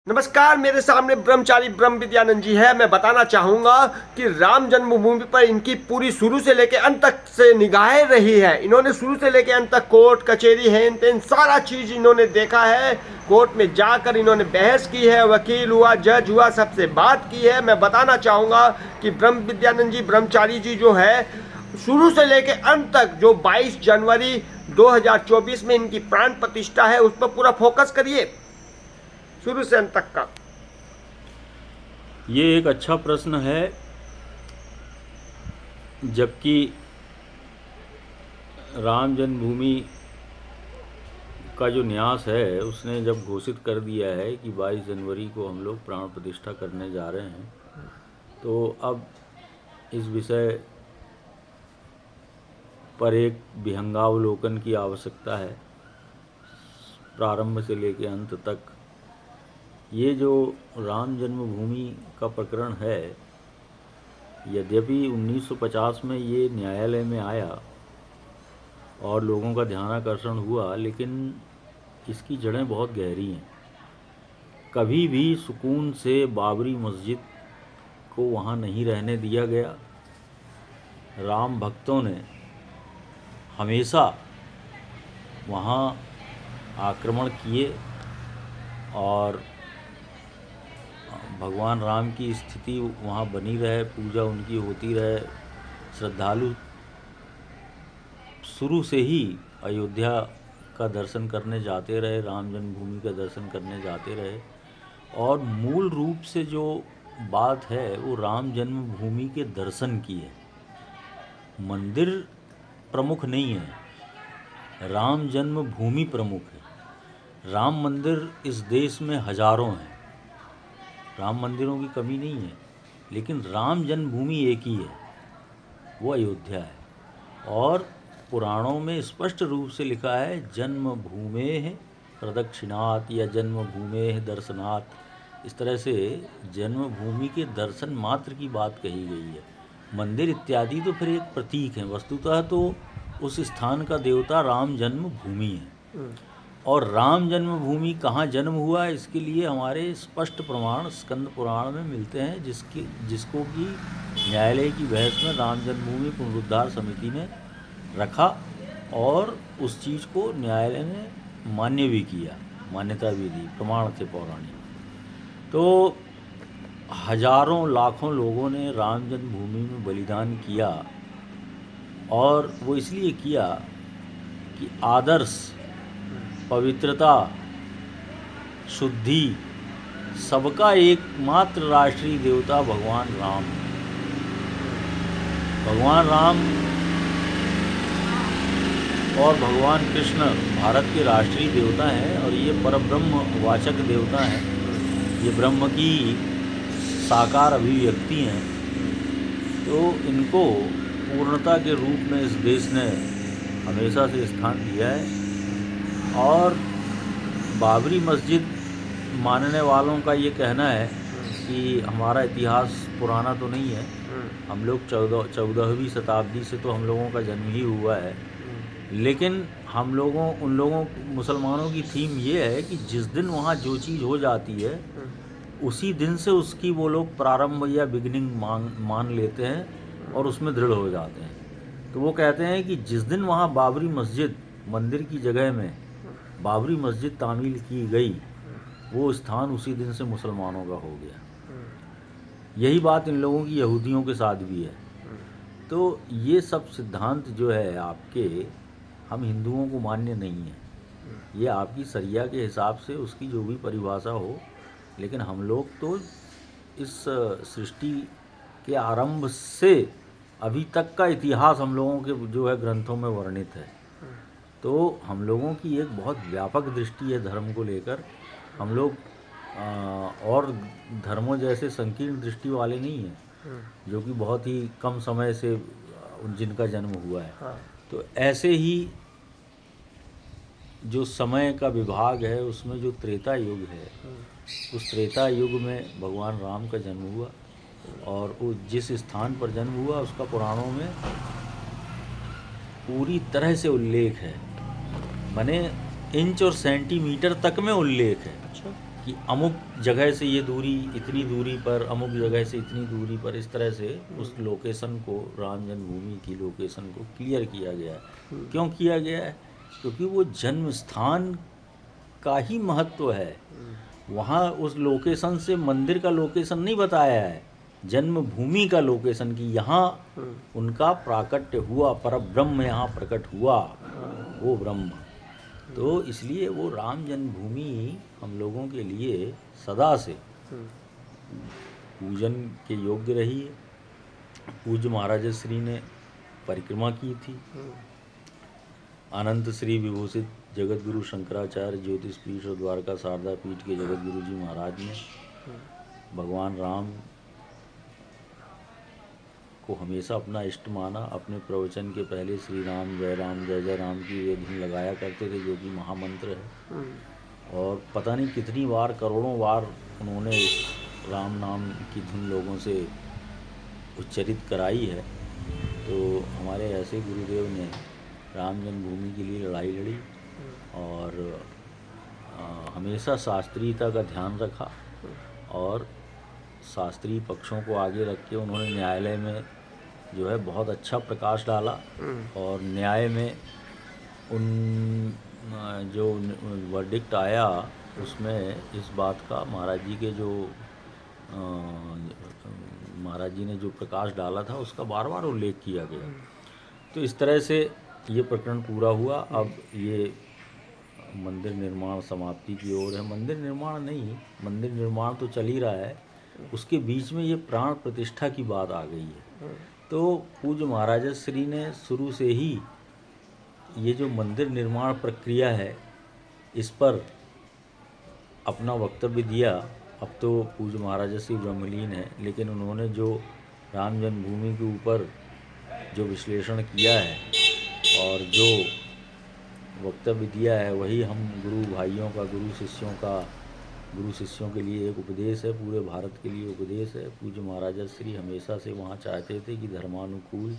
नमस्कार, मेरे सामने ब्रह्मचारी ब्रह्म विद्यानंद जी है। मैं बताना चाहूँगा कि राम जन्मभूमि पर इनकी पूरी शुरू से लेकर अंत तक से निगाहें रही है। इन्होंने शुरू से लेकर अंत तक कोर्ट कचहरी हेन तेन सारा चीज़ इन्होंने देखा है। कोर्ट में जाकर इन्होंने बहस की है, वकील हुआ, जज हुआ, सबसे बात की है। मैं बताना चाहूँगा कि ब्रह्म विद्यानंद जी, ब्रह्मचारी जी जो है, शुरू से लेकर अंत तक जो 22 जनवरी 2024 में इनकी प्राण प्रतिष्ठा है, उस पर पूरा फोकस करिए, शुरू से अंत तक का। ये एक अच्छा प्रश्न है, जबकि राम जन्मभूमि का जो न्यास है उसने जब घोषित कर दिया है कि 22 जनवरी को हम लोग प्राण प्रतिष्ठा करने जा रहे हैं, तो अब इस विषय पर एक विहंगावलोकन की आवश्यकता है। प्रारंभ से लेकर अंत तक ये जो राम जन्मभूमि का प्रकरण है, यद्यपि 1950 में ये न्यायालय में आया और लोगों का ध्यानाकर्षण हुआ, लेकिन इसकी जड़ें बहुत गहरी हैं। कभी भी सुकून से बाबरी मस्जिद को वहाँ नहीं रहने दिया गया। राम भक्तों ने हमेशा वहाँ आक्रमण किए और भगवान राम की स्थिति वहाँ बनी रहे, पूजा उनकी होती रहे। श्रद्धालु शुरू से ही अयोध्या का दर्शन करने जाते रहे, राम जन्मभूमि का दर्शन करने जाते रहे। और मूल रूप से जो बात है वो राम जन्मभूमि के दर्शन की है। मंदिर प्रमुख नहीं है, राम जन्मभूमि प्रमुख है। राम मंदिर इस देश में हजारों हैं, राम मंदिरों की कमी नहीं है, लेकिन राम जन्मभूमि एक ही है, वो अयोध्या है। और पुराणों में स्पष्ट रूप से लिखा है, जन्मभूमेः प्रदक्षिणात् या जन्मभूमेः दर्शनात्। इस तरह से जन्मभूमि के दर्शन मात्र की बात कही गई है। मंदिर इत्यादि तो फिर एक प्रतीक हैं, वस्तुतः तो उस स्थान का देवता राम जन्मभूमि है। और राम जन्मभूमि कहाँ जन्म हुआ, इसके लिए हमारे स्पष्ट प्रमाण स्कंद पुराण में मिलते हैं, जिसको कि न्यायालय की बहस में राम जन्मभूमि पुनरुद्धार समिति ने रखा और उस चीज़ को न्यायालय ने मान्य भी किया, मान्यता भी दी, प्रमाण थे पौराणिक। तो हजारों लाखों लोगों ने राम जन्मभूमि में बलिदान किया, और वो इसलिए किया कि आदर्श, पवित्रता, शुद्धि, सबका एकमात्र राष्ट्रीय देवता भगवान राम। भगवान राम और भगवान कृष्ण भारत के राष्ट्रीय देवता हैं, और ये परब्रह्म वाचक देवता हैं। ये ब्रह्म की साकार अभिव्यक्ति हैं। तो इनको पूर्णता के रूप में इस देश ने हमेशा से स्थान दिया है। और बाबरी मस्जिद मानने वालों का ये कहना है कि हमारा इतिहास पुराना तो नहीं है, हम लोग 14वीं शताब्दी से तो हम लोगों का जन्म ही हुआ है। लेकिन उन लोगों मुसलमानों की थीम ये है कि जिस दिन वहाँ जो चीज़ हो जाती है, उसी दिन से उसकी वो लोग प्रारंभ या बिगिनिंग मान लेते हैं और उसमें दृढ़ हो जाते हैं। तो वो कहते हैं कि जिस दिन वहाँ बाबरी मस्जिद, मंदिर की जगह में बाबरी मस्जिद तामील की गई, वो स्थान उसी दिन से मुसलमानों का हो गया। यही बात इन लोगों की यहूदियों के साथ भी है। तो ये सब सिद्धांत जो है आपके, हम हिंदुओं को मान्य नहीं है। ये आपकी शरिया के हिसाब से उसकी जो भी परिभाषा हो, लेकिन हम लोग तो इस सृष्टि के आरंभ से अभी तक का इतिहास हम लोगों के जो है ग्रंथों में वर्णित है। तो हम लोगों की एक बहुत व्यापक दृष्टि है धर्म को लेकर। हम लोग और धर्मों जैसे संकीर्ण दृष्टि वाले नहीं हैं, जो कि बहुत ही कम समय से जिनका जन्म हुआ है। तो ऐसे ही जो समय का विभाग है, उसमें जो त्रेता युग है, उस त्रेता युग में भगवान राम का जन्म हुआ, और वो जिस स्थान पर जन्म हुआ उसका पुराणों में पूरी तरह से उल्लेख है। माने इंच और सेंटीमीटर तक में उल्लेख है। अच्छा। कि अमुक जगह से ये दूरी इतनी दूरी पर, अमुक जगह से इतनी दूरी पर, इस तरह से उस लोकेशन को, राम जन्मभूमि की लोकेशन को क्लियर किया गया है। क्यों किया गया है? क्योंकि वो जन्म स्थान का ही महत्व है। वहाँ उस लोकेशन से मंदिर का लोकेशन नहीं बताया है, जन्मभूमि का लोकेशन, कि यहाँ उनका प्राकट्य हुआ, परब्रह्म यहाँ प्रकट हुआ, वो ब्रह्म। तो इसलिए वो राम जन्मभूमि हम लोगों के लिए सदा से पूजन के योग्य रही है। पूज्य महाराज श्री ने परिक्रमा की थी। अनंत श्री विभूषित जगत गुरु शंकराचार्य ज्योतिष पीठ और द्वारका शारदा पीठ के जगत गुरु जी महाराज ने भगवान राम को हमेशा अपना इष्ट माना। अपने प्रवचन के पहले श्री राम जय जय राम की वे धुन लगाया करते थे, जो कि महामंत्र है। और पता नहीं कितनी बार, करोड़ों बार उन्होंने राम नाम की धुन लोगों से उच्चरित कराई है। तो हमारे ऐसे गुरुदेव ने राम जन्मभूमि के लिए लड़ाई लड़ी और हमेशा शास्त्रीयता का ध्यान रखा और शास्त्रीय पक्षों को आगे रख के उन्होंने न्यायालय में जो है बहुत अच्छा प्रकाश डाला। और न्याय में उन जो वर्डिक्ट आया उसमें इस बात का महाराज जी के जो महाराज जी ने जो प्रकाश डाला था उसका बार बार उल्लेख किया गया। तो इस तरह से ये प्रकरण पूरा हुआ। अब ये मंदिर निर्माण समाप्ति की ओर है। मंदिर निर्माण नहीं, मंदिर निर्माण तो चल ही रहा है, उसके बीच में ये प्राण प्रतिष्ठा की बात आ गई है। तो पूज्य महाराज श्री ने शुरू से ही ये जो मंदिर निर्माण प्रक्रिया है इस पर अपना वक्तव्य दिया। अब तो पूज्य महाराज श्री ब्रह्मलीन है, लेकिन उन्होंने जो राम जन्मभूमि के ऊपर जो विश्लेषण किया है और जो वक्तव्य दिया है वही हम गुरु भाइयों का, गुरु शिष्यों के लिए एक उपदेश है, पूरे भारत के लिए उपदेश है। पूज्य महाराज श्री हमेशा से वहाँ चाहते थे कि धर्मानुकूल,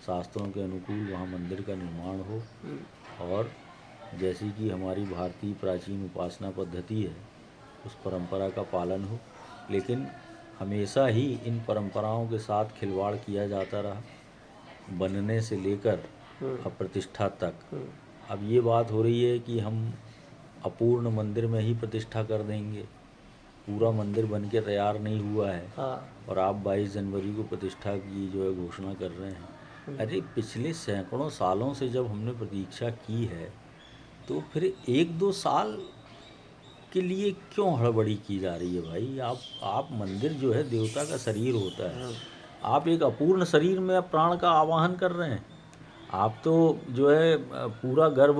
शास्त्रों के अनुकूल वहाँ मंदिर का निर्माण हो और जैसी कि हमारी भारतीय प्राचीन उपासना पद्धति है उस परंपरा का पालन हो। लेकिन हमेशा ही इन परंपराओं के साथ खिलवाड़ किया जाता रहा, बनने से लेकर अप्रतिष्ठा तक। अब ये बात हो रही है कि हम अपूर्ण मंदिर में ही प्रतिष्ठा कर देंगे, पूरा मंदिर बन के तैयार नहीं हुआ है। और आप 22 जनवरी को प्रतिष्ठा की जो है घोषणा कर रहे हैं। अरे पिछले सैकड़ों सालों से जब हमने प्रतीक्षा की है तो फिर 1-2 साल के लिए क्यों हड़बड़ी की जा रही है भाई? आप मंदिर जो है देवता का शरीर होता है, आप एक अपूर्ण शरीर में प्राण का आवाहन कर रहे हैं। आप तो जो है पूरा गर्भ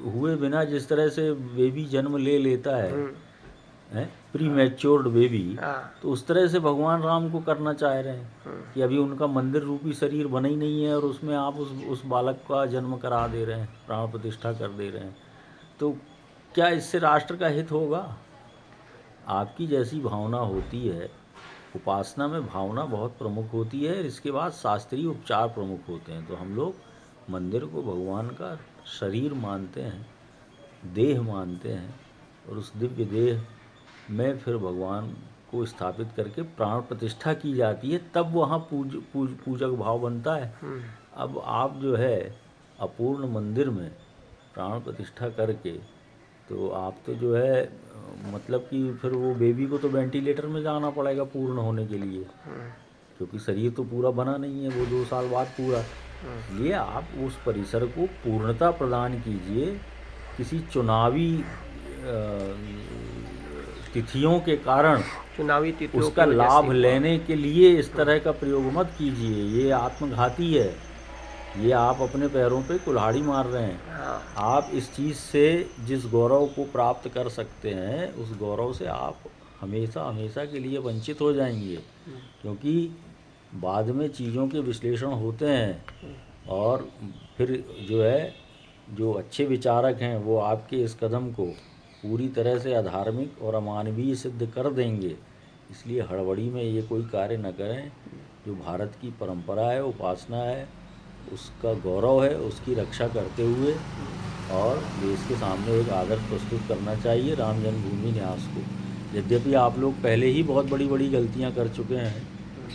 हुए बिना जिस तरह से बेबी जन्म ले लेता है प्री मैच्योर्ड बेबी, तो उस तरह से भगवान राम को करना चाह रहे हैं कि अभी उनका मंदिर रूपी शरीर बना ही नहीं है और उसमें आप उस बालक का जन्म करा दे रहे हैं, प्राण प्रतिष्ठा कर दे रहे हैं। तो क्या इससे राष्ट्र का हित होगा? आपकी जैसी भावना होती है, उपासना में भावना बहुत प्रमुख होती है, इसके बाद शास्त्रीय उपचार प्रमुख होते हैं। तो हम लोग मंदिर को भगवान का शरीर मानते हैं, देह मानते हैं और उस दिव्य देह में फिर भगवान को स्थापित करके प्राण प्रतिष्ठा की जाती है, तब वहाँ पूजक भाव बनता है। अब आप जो है अपूर्ण मंदिर में प्राण प्रतिष्ठा करके, तो आप तो जो है मतलब कि फिर वो बेबी को तो वेंटिलेटर में जाना पड़ेगा पूर्ण होने के लिए, क्योंकि शरीर तो पूरा बना नहीं है, वो 2 साल बाद पूरा। इसलिए आप उस परिसर को पूर्णता प्रदान कीजिए। किसी चुनावी तिथियों के कारण उसका लाभ लेने के लिए इस तरह का प्रयोग मत कीजिए, ये आत्मघाती है। ये आप अपने पैरों पे कुल्हाड़ी मार रहे हैं। आप इस चीज़ से जिस गौरव को प्राप्त कर सकते हैं उस गौरव से आप हमेशा हमेशा के लिए वंचित हो जाएंगे, क्योंकि बाद में चीज़ों के विश्लेषण होते हैं और फिर जो है जो अच्छे विचारक हैं वो आपके इस कदम को पूरी तरह से अधार्मिक और अमानवीय सिद्ध कर देंगे। इसलिए हड़बड़ी में ये कोई कार्य न करें। जो भारत की परंपरा है, उपासना है, उसका गौरव है, उसकी रक्षा करते हुए और देश के सामने एक आदर्श प्रस्तुत करना चाहिए राम जन्मभूमि न्यास को। यद्यपि आप लोग पहले ही बहुत बड़ी बड़ी गलतियां कर चुके हैं,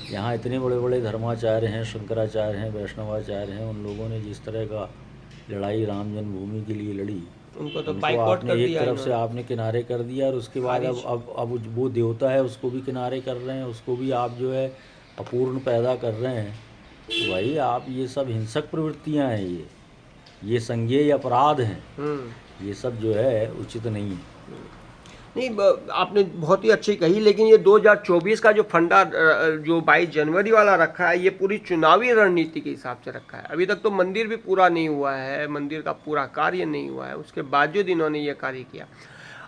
यहाँ इतने बड़े बड़े धर्माचार्य हैं, शंकराचार्य हैं, वैष्णवाचार्य हैं, उन लोगों ने जिस तरह का लड़ाई राम जन्मभूमि के लिए लड़ी, उनको तो उनको बाइकआउट आपने कर एक दिया तरफ से आपने किनारे कर दिया, और उसके बाद खारिज। अब वो देवता है उसको भी किनारे कर रहे हैं, उसको भी आप जो है अपूर्ण पैदा कर रहे हैं। तो भाई आप ये सब हिंसक प्रवृत्तियां हैं, ये संज्ञेय अपराध हैं, ये सब जो है उचित नहीं है। नहीं, आपने बहुत ही अच्छी कही, लेकिन ये 2024 का जो फंडा जो 22 जनवरी वाला रखा है, ये पूरी चुनावी रणनीति के हिसाब से रखा है। अभी तक तो मंदिर भी पूरा नहीं हुआ है, मंदिर का पूरा कार्य नहीं हुआ है, उसके बावजूद इन्होंने ये कार्य किया।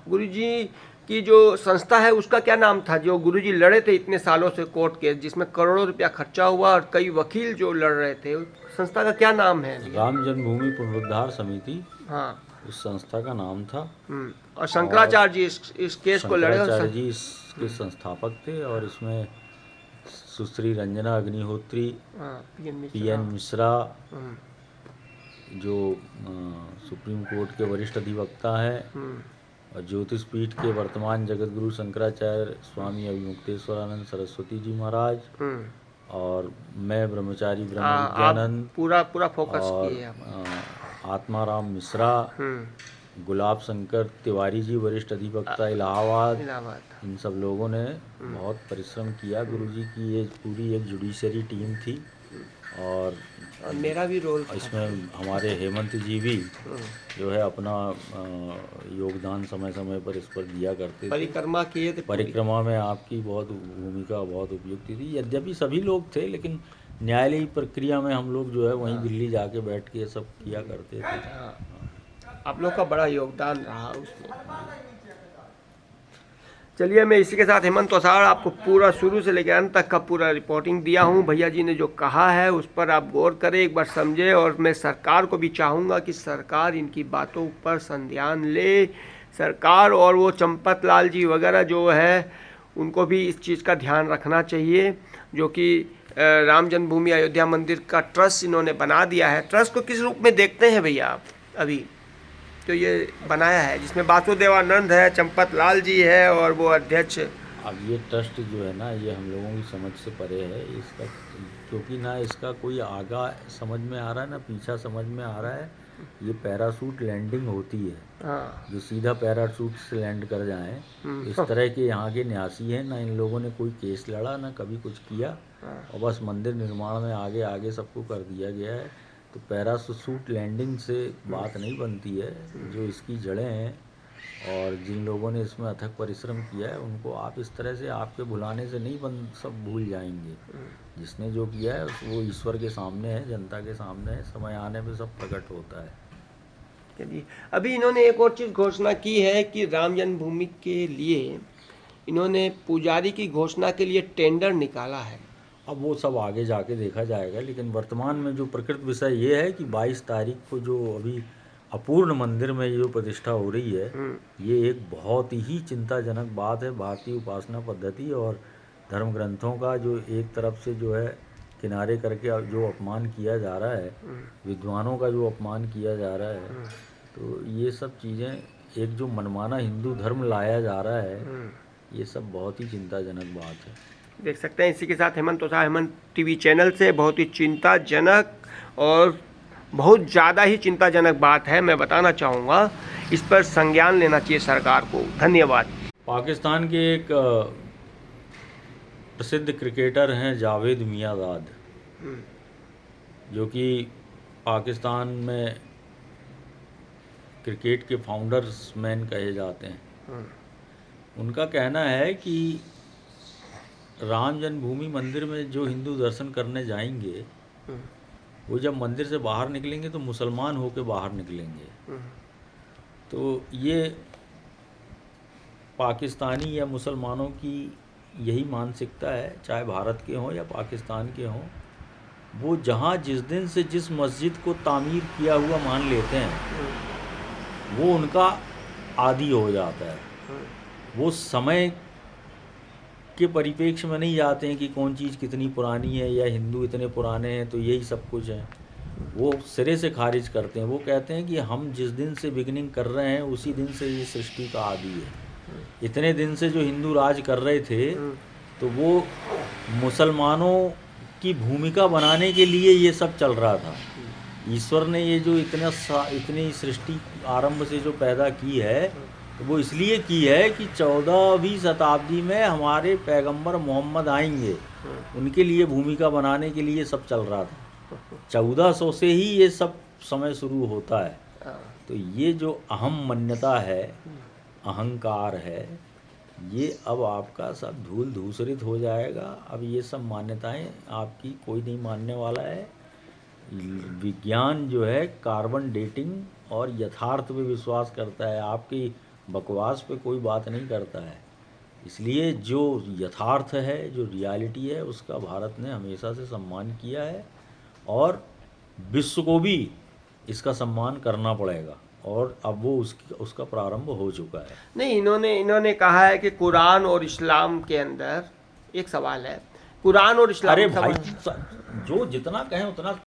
गुरुजी की जो संस्था है उसका क्या नाम था, जो गुरुजी लड़े थे इतने सालों से कोर्ट केस, जिसमें करोड़ों रुपया खर्चा हुआ और कई वकील जो लड़ रहे थे, उस संस्था का क्या नाम है? राम जन्मभूमि पुनरुद्धार समिति, हाँ, उस संस्था का नाम था। और शंकराचार्य जी इस केस को लड़े। शंकराचार्य जी इसके संस्थापक थे, और इसमें सुश्री रंजना अग्निहोत्री, पीएन मिश्रा जो सुप्रीम कोर्ट के वरिष्ठ अधिवक्ता हैं, और ज्योतिष पीठ के वर्तमान जगत गुरु शंकराचार्य स्वामी अभिमुक्तेश्वरानंद सरस्वती जी महाराज, और मैं ब्रह्मचारी ब्रह्म विद्यानंद, पूरा फोकस और किए आप। आत्माराम मिश्रा, गुलाब शंकर तिवारी जी वरिष्ठ अधिवक्ता इलाहाबाद, इन सब लोगों ने बहुत परिश्रम किया। गुरुजी की ये पूरी एक जुडिशरी टीम थी, और मेरा भी रोल था। इसमें हमारे हेमंत जी भी जो है अपना योगदान समय समय पर इस पर दिया करते थे। परिक्रमा किए थे। परिक्रमा में आपकी बहुत भूमिका बहुत उपयुक्त थी। यद्यपि सभी लोग थे, लेकिन न्यायालयी प्रक्रिया में हम लोग जो है वहीं दिल्ली जाके बैठ के सब किया करते थे। आप लोग का बड़ा योगदान रहा उसमें। चलिए, मैं इसी के साथ हेमंत ओसाड़ आपको पूरा शुरू से लेकर अंत तक का पूरा रिपोर्टिंग दिया हूँ। भैया जी ने जो कहा है उस पर आप गौर करें, एक बार समझे, और मैं सरकार को भी चाहूँगा कि सरकार इनकी बातों पर संज्ञान ले। सरकार और वो चंपत लाल जी वगैरह जो है उनको भी इस चीज़ का ध्यान रखना चाहिए, जो कि राम जन्मभूमि अयोध्या मंदिर का ट्रस्ट इन्होंने बना दिया है। ट्रस्ट को किस रूप में देखते हैं भैया आप? अभी तो ये बनाया है जिसमें वासुदेवानंद है, चंपत लाल जी है, और वो अध्यक्ष। अब ये ट्रस्ट जो है ना, ये हम लोगों की समझ से परे है इसका, क्योंकि ना इसका कोई आगा समझ में आ रहा है ना पीछा समझ में आ रहा है। ये पैराशूट लैंडिंग होती है, जो सीधा पैराशूट से लैंड कर जाए, इस तरह के यहाँ के न्यासी हैं। ना इन लोगों ने कोई केस लड़ा, ना कभी कुछ किया, और बस मंदिर निर्माण में आगे आगे सबको कर दिया गया है। तो पैराशूट लैंडिंग से बात नहीं बनती है। जो इसकी जड़ें हैं और जिन लोगों ने इसमें अथक परिश्रम किया है, उनको आप इस तरह से आपके भुलाने से नहीं सब भूल जाएंगे। जिसने जो किया है वो ईश्वर के सामने है, जनता के सामने है, समय आने पे सब प्रकट होता है। चलिए, अभी इन्होंने एक और चीज़ घोषणा की है कि राम जन्मभूमि के लिए इन्होंने पुजारी की घोषणा के लिए टेंडर निकाला है। अब वो सब आगे जाके देखा जाएगा, लेकिन वर्तमान में जो प्रकृत विषय ये है कि 22 तारीख को जो अभी अपूर्ण मंदिर में जो प्रतिष्ठा हो रही है, ये एक बहुत ही चिंताजनक बात है। भारतीय उपासना पद्धति और धर्म ग्रंथों का जो एक तरफ से जो है किनारे करके जो अपमान किया जा रहा है, विद्वानों का जो अपमान किया जा रहा है, तो ये सब चीज़ें एक जो मनमाना हिंदू धर्म लाया जा रहा है, ये सब बहुत ही चिंताजनक बात है। देख सकते हैं, इसी के साथ हेमंत ओसाड़ हेमंत टीवी चैनल से बहुत ही चिंताजनक और बहुत ज़्यादा ही चिंताजनक बात है, मैं बताना चाहूँगा। इस पर संज्ञान लेना चाहिए सरकार को। धन्यवाद। पाकिस्तान के एक प्रसिद्ध क्रिकेटर हैं जावेद मियांदाद, जो कि पाकिस्तान में क्रिकेट के फाउंडर्स मैन कहे जाते हैं। उनका कहना है कि राम जन्मभूमि मंदिर में जो हिंदू दर्शन करने जाएंगे, वो जब मंदिर से बाहर निकलेंगे तो मुसलमान होकर बाहर निकलेंगे। तो ये पाकिस्तानी या मुसलमानों की यही मानसिकता है, चाहे भारत के हों या पाकिस्तान के हों। वो जहाँ जिस दिन से जिस मस्जिद को तामीर किया हुआ मान लेते हैं, वो उनका आदी हो जाता है। वो समय के परिप्रेक्ष्य में नहीं जाते हैं कि कौन चीज़ कितनी पुरानी है या हिंदू इतने पुराने हैं तो यही सब कुछ है। वो सिरे से खारिज करते हैं। वो कहते हैं कि हम जिस दिन से बिगनिंग कर रहे हैं उसी दिन से ये सृष्टि का आदि है। इतने दिन से जो हिंदू राज कर रहे थे तो वो मुसलमानों की भूमिका बनाने के लिए ये सब चल रहा था। ईश्वर ने ये जो इतनी सृष्टि आरंभ से जो पैदा की है तो वो इसलिए की है कि 14वीं शताब्दी में हमारे पैगंबर मोहम्मद आएंगे, उनके लिए भूमिका बनाने के लिए सब चल रहा था। 1400 से ही ये सब समय शुरू होता है। तो ये जो अहम मान्यता है, अहंकार है, ये अब आपका सब धूल धूसरित हो जाएगा। अब ये सब मान्यताएं आपकी कोई नहीं मानने वाला है। विज्ञान जो है कार्बन डेटिंग और यथार्थ पे विश्वास करता है, आपकी बकवास पे कोई बात नहीं करता है। इसलिए जो यथार्थ है, जो रियलिटी है, उसका भारत ने हमेशा से सम्मान किया है और विश्व को भी इसका सम्मान करना पड़ेगा। और अब वो उसका प्रारंभ हो चुका है। नहीं, इन्होंने कहा है कि कुरान और इस्लाम के अंदर एक सवाल है, कुरान और इस्लाम अरे भाई, जो जितना कहें उतना